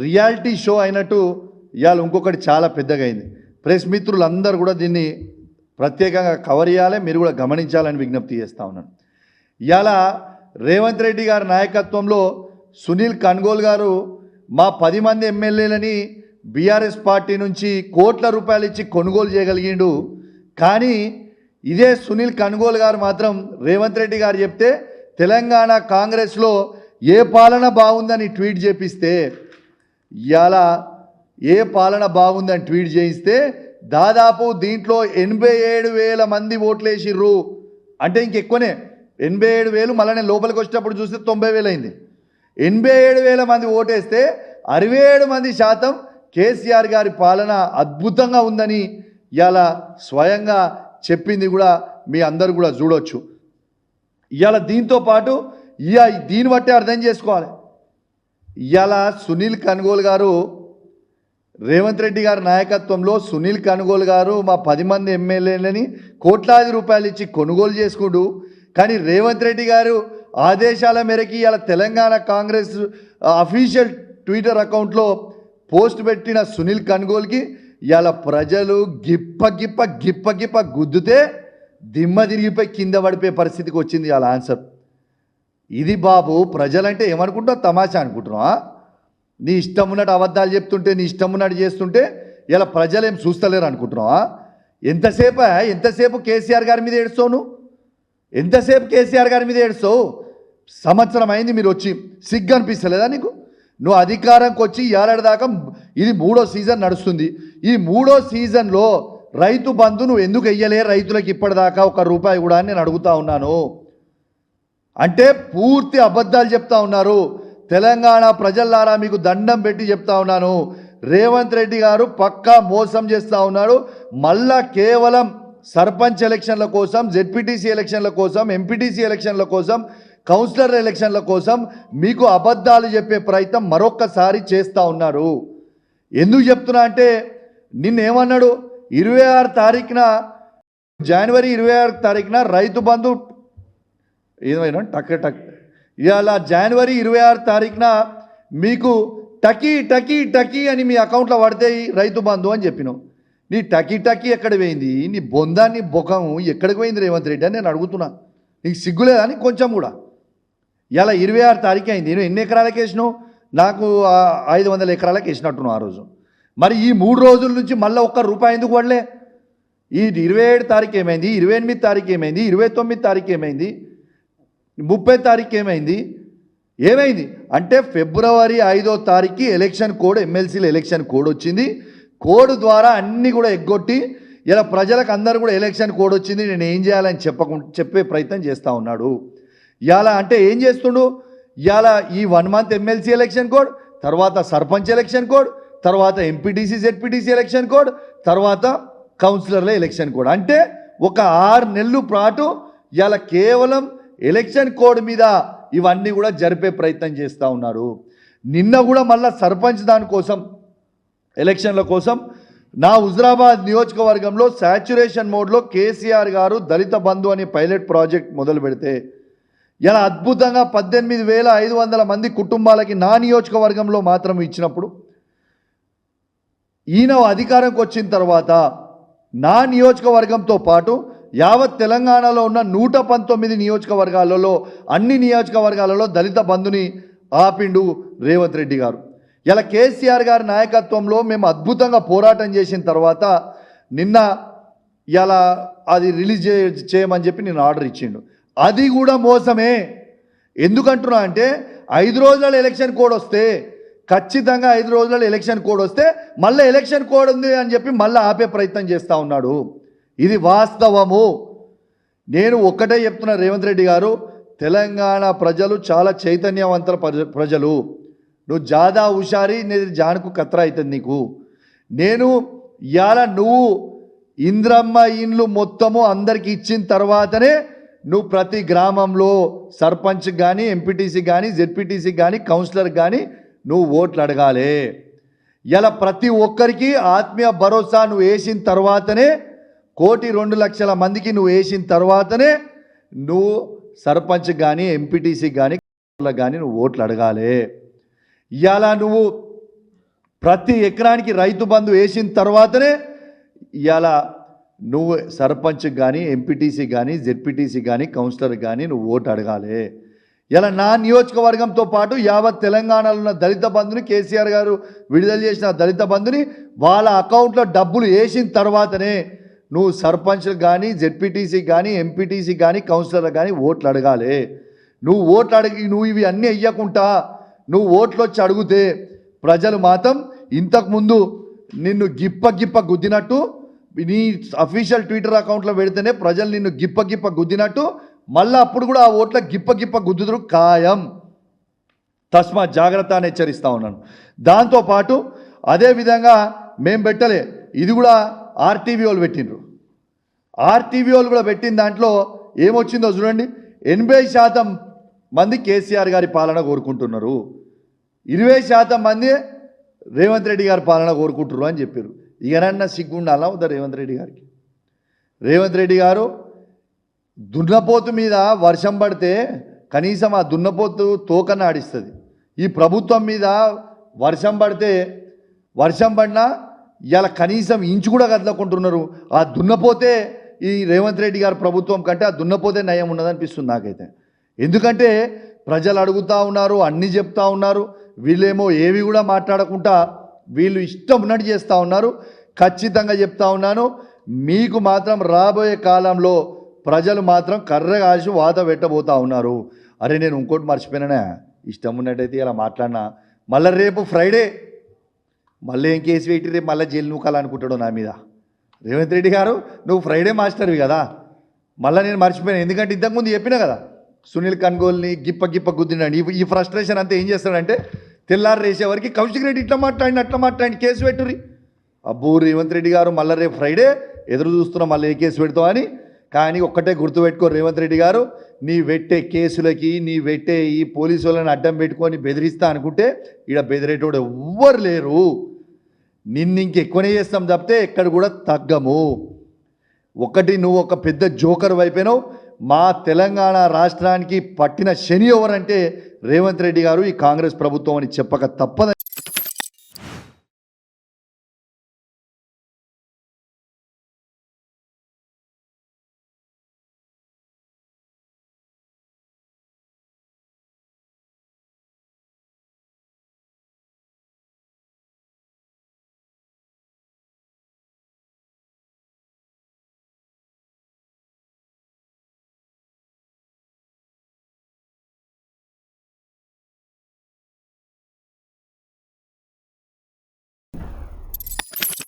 Reality show అయినట్టు ఇవాళ ఇంకొకటి చాలా పెద్దగా అయింది. ప్రెస్ మిత్రులందరూ కూడా దీన్ని ప్రత్యేకంగా కవర్ చేయాలి, మీరు కూడా గమనించాలని విజ్ఞప్తి చేస్తూ ఉన్నాను. ఇవాళ రేవంత్ రెడ్డి గారి నాయకత్వంలో సునీల్ కన్గోల్ గారు మా 10 మంది ఎమ్మెల్యేలని బీఆర్ఎస్ పార్టీ నుంచి కోట్ల రూపాయలు ఇచ్చి కొనుగోలు చేయగలిగిండు. కానీ ఇదే సునీల్ కన్గోల్ గారు మాత్రం రేవంత్ రెడ్డి గారు చెప్తే తెలంగాణ కాంగ్రెస్లో ఏ పాలన బాగుందని ట్వీట్ చేపిస్తే, ఇవాళ ఏ పాలన బాగుందని ట్వీట్ చేయిస్తే దాదాపు దీంట్లో 87,000 మంది ఓట్లేసిర్రు. అంటే ఇంకెక్కువనే, 87,000 మళ్ళీ నేను లోపలికి వచ్చేటప్పుడు చూస్తే 90,000 అయింది. 87,000 మంది ఓటేస్తే 67% కేసీఆర్ గారి పాలన అద్భుతంగా ఉందని ఇవాళ స్వయంగా చెప్పింది కూడా మీ అందరు కూడా చూడొచ్చు. ఇవాళ దీంతో పాటు దీన్ని బట్టి అర్థం చేసుకోవాలి, ఇవాళ సునీల్ కన్గోల్ గారు రేవంత్ రెడ్డి గారి నాయకత్వంలో సునీల్ కన్గోల్ గారు మా 10 మంది ఎమ్మెల్యేలని కోట్లాది రూపాయలు ఇచ్చి కొనుగోలు చేసుకుంటూ, కానీ రేవంత్ రెడ్డి గారు ఆదేశాల మేరకి ఇవాళ తెలంగాణ కాంగ్రెస్ అఫీషియల్ ట్విట్టర్ అకౌంట్లో పోస్ట్ పెట్టిన సునీల్ కన్గోల్కి ఇవాళ ప్రజలు గిప్ప గిప్ప గిప్ప గిప్ప గుద్దుతే దిమ్మ తిరిగిపోయి కింద పడిపోయే పరిస్థితికి వచ్చింది ఇవాళ ఆన్సర్. ఇది బాబు ప్రజలంటే ఏమనుకుంటావు, తమాషా అనుకుంటున్నావా? నీ ఇష్టం ఉన్నట్టు అబద్ధాలు చెప్తుంటే, నీ ఇష్టం ఉన్నట్టు చేస్తుంటే ఇలా ప్రజలు ఏం చూస్తలేరు అనుకుంటున్నావా? ఎంతసేపు కేసీఆర్ గారి మీద ఏడుస్తావు నువ్వు? ఎంతసేపు కేసీఆర్ గారి మీద ఏడుస్తావు? సంవత్సరం అయింది మీరు వచ్చి, సిగ్గు అనిపిస్తలేదా నీకు? నువ్వు అధికారంకి వచ్చి ఏడాది దాకా ఇది 3వ సీజన్ నడుస్తుంది. ఈ 3వ సీజన్లో రైతు బంధు నువ్వు ఎందుకు వెయ్యలే రైతులకు ఇప్పటిదాకా 1 రూపాయి కూడా అని నేను అడుగుతా ఉన్నాను. అంటే పూర్తి అబద్ధాలు చెప్తా ఉన్నారు. తెలంగాణ ప్రజలారా మీకు దండం పెట్టి చెప్తా ఉన్నాను, రేవంత్ రెడ్డి గారు పక్కా మోసం చేస్తూ ఉన్నాడు. మళ్ళా కేవలం సర్పంచ్ ఎలక్షన్ల కోసం, జెడ్పీటీసీ ఎలక్షన్ల కోసం, ఎంపీటీసీ ఎలక్షన్ల కోసం, కౌన్సిలర్ ఎలక్షన్ల కోసం మీకు అబద్ధాలు చెప్పే ప్రయత్నం మరొక్కసారి చేస్తూ ఉన్నారు. ఎందుకు చెప్తున్నా అంటే, నిన్నేమన్నాడు, 26 తారీఖున జనవరి 26 తారీఖున రైతు బంధు ఏమైనా టక్ ఇవాళ జనవరి 26 తారీఖున మీకు టకీ అని మీ అకౌంట్లో పడతాయి రైతు బంధు అని చెప్పినావు. నీ టకీ ఎక్కడ పోయింది? నీ బొందాన్ని బొకం ఎక్కడికి పోయింది రేవంత్ రెడ్డి అని నేను అడుగుతున్నా. నీకు సిగ్గులేదా అని కొంచెం కూడా? ఇలా 26 తారీఖు అయింది. నేను ఎన్ని ఎకరాలకు వేసినావు? నాకు 500 ఎకరాలకు వేసినట్టున్నావు ఆ రోజు. మరి ఈ 3 రోజుల నుంచి మళ్ళీ 1 రూపాయి ఎందుకు పడలే? ఈ 27 తారీఖు ఏమైంది, 28 తారీఖు ఏమైంది, 29 తారీఖు ఏమైంది, 30 తారీఖు ఏమైంది అంటే ఫిబ్రవరి 5వ తారీఖుకి ఎలక్షన్ కోడ్, ఎమ్మెల్సీల ఎలక్షన్ కోడ్ వచ్చింది. కోడ్ ద్వారా అన్నీ కూడా ఎగ్గొట్టి ఇలా ప్రజలకు అందరూ కూడా ఎలక్షన్ కోడ్ వచ్చింది, నేను ఏం చేయాలని చెప్పే ప్రయత్నం చేస్తూ ఉన్నాడు. ఇవాళ అంటే ఏం చేస్తుండు? ఇవాళ ఈ 1 మంత్ ఎమ్మెల్సీ ఎలక్షన్ కోడ్, తర్వాత సర్పంచ్ ఎలక్షన్ కోడ్, తర్వాత ఎంపీటీసీ జెడ్పీటీసీ ఎలక్షన్ కోడ్, తర్వాత కౌన్సిలర్ల ఎలక్షన్ కోడ్. అంటే ఒక 6 నెలల పాటు ఇవాళ కేవలం ఎలక్షన్ కోడ్ మీద ఇవన్నీ కూడా జరిపే ప్రయత్నం చేస్తూ ఉన్నారు. నిన్న కూడా మళ్ళీ సర్పంచ్ దానికోసం ఎలక్షన్ల కోసం నా హుజరాబాద్ నియోజకవర్గంలో శాచ్యురేషన్ మోడ్లో కేసీఆర్ గారు దళిత బంధు అనే పైలట్ ప్రాజెక్ట్ మొదలు పెడితే ఇలా అద్భుతంగా 18,500 మంది కుటుంబాలకి నా నియోజకవర్గంలో మాత్రం ఇచ్చినప్పుడు, ఈయన అధికారంకి వచ్చిన తర్వాత నా నియోజకవర్గంతో పాటు యావత్ తెలంగాణలో ఉన్న 119 నియోజకవర్గాలలో అన్ని నియోజకవర్గాలలో దళిత బంధుని ఆపిండు రేవంత్ రెడ్డి గారు. ఇలా కేసీఆర్ గారి నాయకత్వంలో మేము అద్భుతంగా పోరాటం చేసిన తర్వాత నిన్న ఇలా అది రిలీజ్ చేయమని చెప్పి నేను ఆర్డర్ ఇచ్చిండు. అది కూడా మోసమే. ఎందుకంటున్నా అంటే 5 రోజుల ఎలక్షన్ కోడ్ వస్తే, ఖచ్చితంగా 5 రోజుల ఎలక్షన్ కోడ్ వస్తే మళ్ళీ ఎలక్షన్ కోడ్ ఉంది అని చెప్పి మళ్ళీ ఆపే ప్రయత్నం చేస్తూ ఉన్నాడు. ఇది వాస్తవము. నేను ఒక్కటే చెప్తున్నా, రేవంత్ రెడ్డి గారు, తెలంగాణ ప్రజలు చాలా చైతన్యవంతుల ప్రజలు. నువ్వు జాదా హుషారి జానుకు కత్రా అవుతుంది నీకు. నేను ఇవాళ నువ్వు ఇంద్రమ్మ ఇండ్లు మొత్తము అందరికి ఇచ్చిన తర్వాతనే నువ్వు ప్రతి గ్రామంలో సర్పంచ్ కానీ, ఎంపీటీసీ కానీ, జెడ్పీటీసీ కానీ, కౌన్సిలర్ కానీ నువ్వు ఓట్లు అడగాలి. ఇలా ప్రతి ఒక్కరికి ఆత్మీయ భరోసా నువ్వు వేసిన తర్వాతనే, 1,02,00,000 మందికి నువ్వు వేసిన తర్వాతనే నువ్వు సర్పంచ్ కానీ, ఎంపీటీసీ కానీ, కానీ నువ్వు ఓట్లు అడగాలి. ఇవాళ నువ్వు ప్రతి ఎకరానికి రైతు బంధు వేసిన తర్వాతనే ఇవాళ నువ్వు సర్పంచ్కి కానీ ఎంపీటీసీ కానీ జెడ్పీటీసీ కానీ కౌన్సిలర్ కానీ నువ్వు ఓటు అడగాలి. ఇలా నా నియోజకవర్గంతో పాటు యావత్ తెలంగాణలో ఉన్న దళిత బంధుని కేసీఆర్ గారు విడుదల చేసిన దళిత బంధుని వాళ్ళ అకౌంట్లో డబ్బులు వేసిన తర్వాతనే నువ్వు సర్పంచ్కి కానీ జెడ్పీటీసీ కానీ ఎంపీటీసీ కానీ కౌన్సిలర్ కానీ ఓట్లు అడగాలి. నువ్వు ఓట్లు అడిగి నువ్వు ఇవి అన్నీ ఇవ్వకుండా నువ్వు ఓట్లు వచ్చి అడిగితే ప్రజలు మాత్రం ఇంతకుముందు నిన్ను గిప్ప గుద్దినట్టు నీ అఫీషియల్ ట్విట్టర్ అకౌంట్లో పెడితేనే ప్రజలు నిన్ను గిప్ప గుద్దినట్టు మళ్ళీ అప్పుడు కూడా ఆ ఓట్ల గిప్ప గుద్దుదురు ఖాయం. తస్మా జాగ్రత్త అని హెచ్చరిస్తూ ఉన్నాను. దాంతోపాటు అదేవిధంగా మేము పెట్టలే, ఇది కూడా ఆర్టీవీ వాళ్ళు పెట్టిండ్రు. ఆర్టీవీ వాళ్ళు కూడా పెట్టిన దాంట్లో ఏమొచ్చిందో చూడండి. 80% మంది కేసీఆర్ గారి పాలన కోరుకుంటున్నారు, 20% మంది రేవంత్ రెడ్డి గారి పాలన కోరుకుంటున్నారు అని చెప్పారు. ఇకనన్నా సిగ్గుండాలా వద్దా రేవంత్ రెడ్డి గారికి? రేవంత్ రెడ్డి గారు దున్నపోతు మీద వర్షం పడితే కనీసం ఆ దున్నపోతు తోకన్న ఆడిస్తుంది. ఈ ప్రభుత్వం మీద వర్షం పడినా ఇలా కనీసం ఇంచు కూడా కదలకుంటున్నారు. ఆ దున్నపోతే ఈ రేవంత్ రెడ్డి గారి ప్రభుత్వం కంటే ఆ దున్నపోతే నయం ఉన్నదనిపిస్తుంది నాకైతే. ఎందుకంటే ప్రజలు అడుగుతూ ఉన్నారు, అన్నీ చెప్తా ఉన్నారు, వీళ్ళేమో ఏవి కూడా మాట్లాడకుండా వీళ్ళు ఇష్టం ఉన్నట్టు చేస్తూ ఉన్నారు. ఖచ్చితంగా చెప్తా ఉన్నాను, మీకు మాత్రం రాబోయే కాలంలో ప్రజలు మాత్రం కర్ర కాసి వాత పెట్టబోతూ ఉన్నారు. అరే నేను ఇంకోటి మర్చిపోయినా, ఇష్టం ఉన్నట్టయితే ఇలా మాట్లాడినా మళ్ళీ రేపు ఫ్రైడే మళ్ళీ ఏం కేసు పెట్టి రేపు మళ్ళీ జైలు నూకాలనుకుంటాడు నా మీద. రేవంత్ రెడ్డి గారు నువ్వు ఫ్రైడే మాస్టర్వి కదా, మళ్ళీ నేను మర్చిపోయాను. ఎందుకంటే ఇంతకుముందు చెప్పినా కదా సునీల్ కన్గోల్ని గిప్ప గుద్దినాడు. ఈ ఫ్రస్ట్రేషన్ అంతా ఏం చేస్తాడంటే తెల్లారు రేసేవారికి కౌశిక్ రెడ్డి ఇట్లా మాట్లాడి కేసు పెట్టుర్రి. అబ్బో రేవంత్ రెడ్డి గారు మళ్ళీ రేపు ఫ్రైడే ఎదురు చూస్తున్నాం మళ్ళీ ఏ కేసు పెడతామని. కానీ ఒక్కటే గుర్తుపెట్టుకో రేవంత్ రెడ్డి గారు, నీ పెట్టే కేసులకి నీ పెట్టే ఈ పోలీసు వాళ్ళని అడ్డం పెట్టుకొని బెదిరిస్తా అనుకుంటే ఈడ బెదిరేటోడు ఎవ్వరు లేరు. నిన్ను ఇంకెక్కువనే చేస్తాం తప్పితే ఎక్కడ కూడా తగ్గము. ఒకటి నువ్వు ఒక పెద్ద జోకర్ వైపోయినావు. మా తెలంగాణ రాష్ట్రానికి పట్టిన శని ఎవరంటే రేవంత్ రెడ్డి గారు, ఈ కాంగ్రెస్ ప్రభుత్వం అని చెప్పక తప్పదు.